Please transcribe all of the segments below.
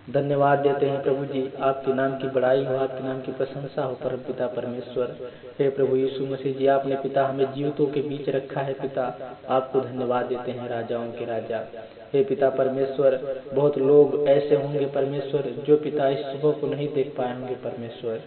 धन्यवाद देते हैं प्रभु जी। आपके नाम की बड़ाई हो, आपके नाम की प्रशंसा हो परम पिता परमेश्वर। हे प्रभु यीशु मसीह जी, आपने पिता हमें जीवितों के बीच रखा है पिता, आपको धन्यवाद देते हैं राजाओं के राजा। हे पिता परमेश्वर, बहुत लोग ऐसे होंगे परमेश्वर जो पिता इस सुबह को नहीं देख पाए होंगे परमेश्वर,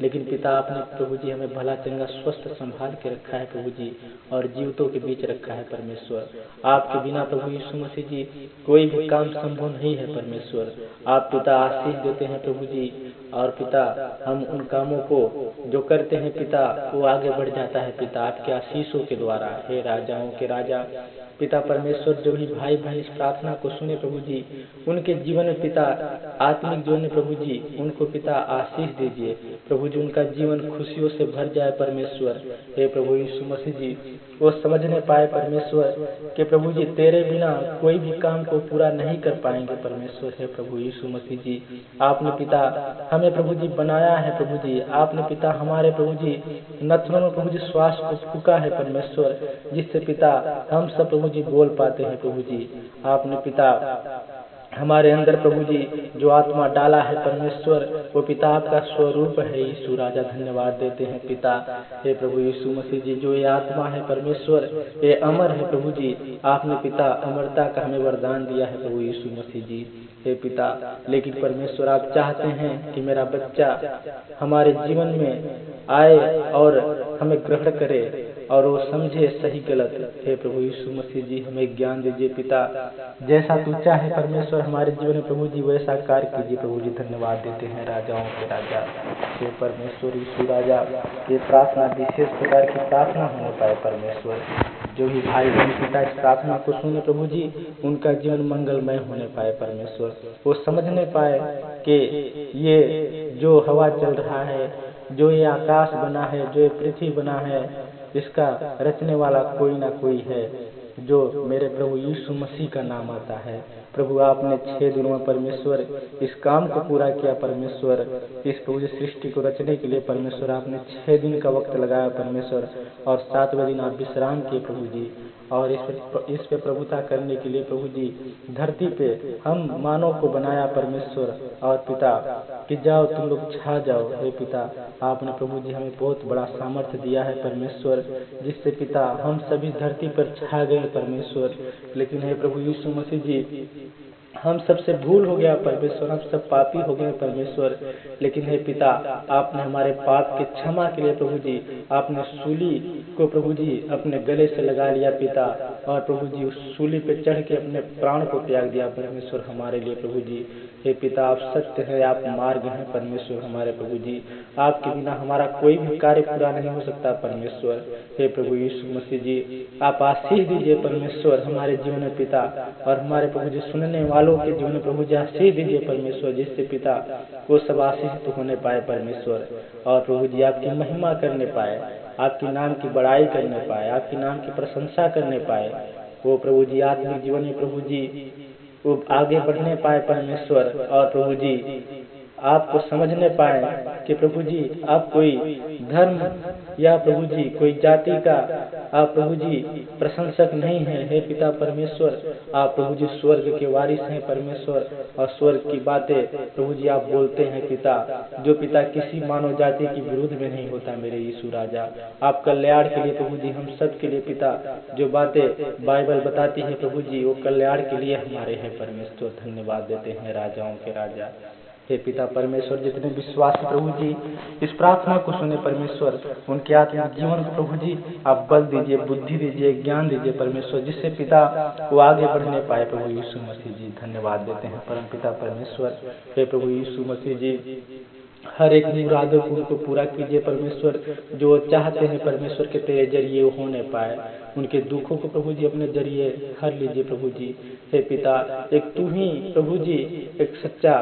लेकिन पिता आपने प्रभु जी हमें भला चंगा स्वस्थ संभाल के रखा है प्रभु जी, और जीवितों के बीच रखा है परमेश्वर। आपके बिना प्रभु यीशु मसीह जी कोई भी काम संभव नहीं है परमेश्वर। आप पिता आशीष देते हैं प्रभु जी, और पिता हम उन कामों को जो करते हैं पिता वो आगे बढ़ जाता है पिता आपके आशीषों के द्वारा। हे राजाओं के राजा पिता परमेश्वर, जो भी भाई बहन इस प्रार्थना को सुने प्रभु जी, उनके जीवन में पिता आत्मिक जीवन में प्रभु जी उनको पिता आशीष दीजिए प्रभु जी, उनका जीवन खुशियों से भर जाए परमेश्वर। हे प्रभु यीशु मसीह जी, वो समझने पाए परमेश्वर कि प्रभु जी तेरे बिना कोई भी काम को पूरा नहीं कर पाएंगे परमेश्वर। हे प्रभु यीशु मसीह जी, आपने पिता हमें प्रभु जी बनाया है प्रभु जी, आपने पिता हमारे प्रभु जी नथनों में प्रभु जी श्वास को फूका है परमेश्वर, जिससे पिता हम सब प्रभु जी बोल पाते हैं प्रभु जी। आपने पिता हमारे अंदर प्रभु जी जो आत्मा डाला है परमेश्वर, वो पिता आपका स्वरूप है यीशु राजा, धन्यवाद देते हैं पिता। हे प्रभु यीशु मसीह जी, जो ये आत्मा है परमेश्वर ये अमर है प्रभु जी, आपने पिता अमरता का हमें वरदान दिया है प्रभु यीशु मसीह जी। हे पिता, लेकिन परमेश्वर आप चाहते हैं कि मेरा बच्चा हमारे जीवन में आए और हमें ग्रहण करे और वो समझे सही गलत। हे प्रभु यीशु मसीह जी, हमें ज्ञान दीजिए पिता, जैसा तू चाहे परमेश्वर हमारे जीवन में प्रभु जी वैसा कार्य कीजिए प्रभु जी। धन्यवाद देते हैं राजाओं के राजा। हे परमेश्वर यीशु राजा, ये प्रार्थना विशेष प्रकार की प्रार्थना होने पाए परमेश्वर, जो भी भाई बहन पिता इस प्रार्थना को सुने प्रभु जी, उनका जीवन मंगलमय होने पाए परमेश्वर। वो समझने पाए कि ये जो हवा चल रहा है, जो ये आकाश बना है, जो ये पृथ्वी बना है, इसका रचने वाला कोई ना कोई है, जो मेरे प्रभु यीशु मसीह का नाम आता है। प्रभु आपने 6 दिनों में परमेश्वर इस काम को पूरा किया परमेश्वर, इस प्रभु जी सृष्टि को रचने के लिए परमेश्वर आपने 6 दिन का वक्त लगाया परमेश्वर, और 7वें दिन आप विश्राम किए प्रभु जी, और इस पे प्रभुता करने के लिए प्रभु जी धरती पे हम मानव को बनाया परमेश्वर। और पिता कि जाओ तुम लोग छा जाओ। हे पिता, आपने प्रभु जी हमें बहुत बड़ा सामर्थ्य दिया है परमेश्वर, जिससे पिता हम सभी धरती पर छा गए परमेश्वर। लेकिन हे प्रभु यीशु मसीह जी, हम सबसे भूल हो गया परमेश्वर, हम सब पापी हो गए परमेश्वर। लेकिन हे पिता, आपने हमारे पाप के क्षमा के लिए प्रभु जी आपने सूली को प्रभु जी अपने गले से लगा लिया पिता, और प्रभु जी उस सूली पे चढ़ के अपने प्राण को त्याग दिया परमेश्वर हमारे लिए प्रभु जी। हे पिता, आप सत्य है, आप मार्ग हैं परमेश्वर हमारे प्रभु जी, आपके बिना हमारा कोई भी कार्य पूरा नहीं हो सकता परमेश्वर। हे प्रभु यीशु मसीह जी, आप आशीष दीजिए परमेश्वर हमारे जीवन में पिता, और हमारे प्रभु जी सुनने वालों के जीवन में प्रभु जी आशीष दीजिए परमेश्वर, जिससे पिता वो सब आशीषित होने पाए परमेश्वर, और प्रभु जी आपकी महिमा करने पाए, आपके नाम की बड़ाई करने पाए, आपके नाम की प्रशंसा करने पाए। वो प्रभु जी आत्मिक जीवन में प्रभु जी वो आगे बढ़ने पाए परमेश्वर, और प्रभु जी आपको समझने पाए कि प्रभु जी आप कोई धर्म या प्रभु जी कोई जाति का आप प्रभु जी प्रशंसक नहीं है। हे पिता परमेश्वर, आप प्रभु जी स्वर्ग के वारिस हैं परमेश्वर, और स्वर्ग की बातें प्रभु जी आप बोलते हैं पिता, जो पिता किसी मानव जाति के विरुद्ध में नहीं होता मेरे यीशु राजा। आप कल्याण के लिए प्रभु जी हम सब के लिए पिता जो बातें बाइबल बताती है प्रभु जी, वो कल्याण के लिए हमारे हैं परमेश्वर। धन्यवाद देते हैं राजाओं के राजा। हे पिता परमेश्वर, जितने विश्वासी प्रभु जी इस प्रार्थना को सुने परमेश्वर, उनके आत्मिक जीवन को प्रभु जी आप बल दीजिए, बुद्धि दीजिए, ज्ञान दीजिए परमेश्वर, जिससे पिता वो आगे बढ़ने पाए प्रभु यीशु मसीह जी। धन्यवाद देते हैं परम पिता परमेश्वर। हे प्रभु यीशु मसीह जी, हर एक मुरादों को उनको पूरा कीजिए परमेश्वर, जो चाहते हैं परमेश्वर के तेरे जरिए होने पाए। उनके दुखों को प्रभु जी अपने जरिए हर लीजिए प्रभु जी। हे पिता, एक तू ही प्रभु जी एक सच्चा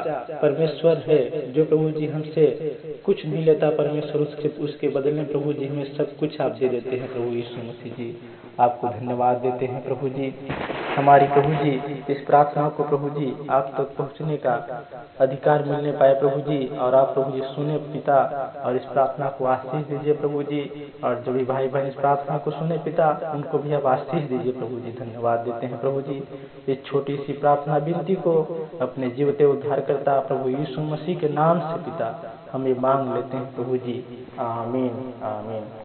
परमेश्वर है, जो प्रभु जी हमसे कुछ नहीं लेता परमेश्वर, उसके बदले में प्रभु जी हमें सब कुछ आप दे देते हैं प्रभु यीशु मसीह जी। आपको धन्यवाद देते हैं प्रभु जी। हमारी प्रभु जी इस प्रार्थना को प्रभु जी आप तक पहुंचने का अधिकार मिलने पाए प्रभु जी, और आप प्रभु जी सुने पिता, और इस प्रार्थना को आशीष दीजिए प्रभु जी। और जो भी भाई बहन इस प्रार्थना को सुने पिता, उनको भी आप आशीष दीजिए प्रभु जी। धन्यवाद देते हैं प्रभु जी इस छोटी सी प्रार्थना विनती को अपने जीवते उद्धारकर्ता प्रभु यीशु मसीह के नाम से पिता हमें मांग लेते हैं प्रभु जी। आमीन आमीन।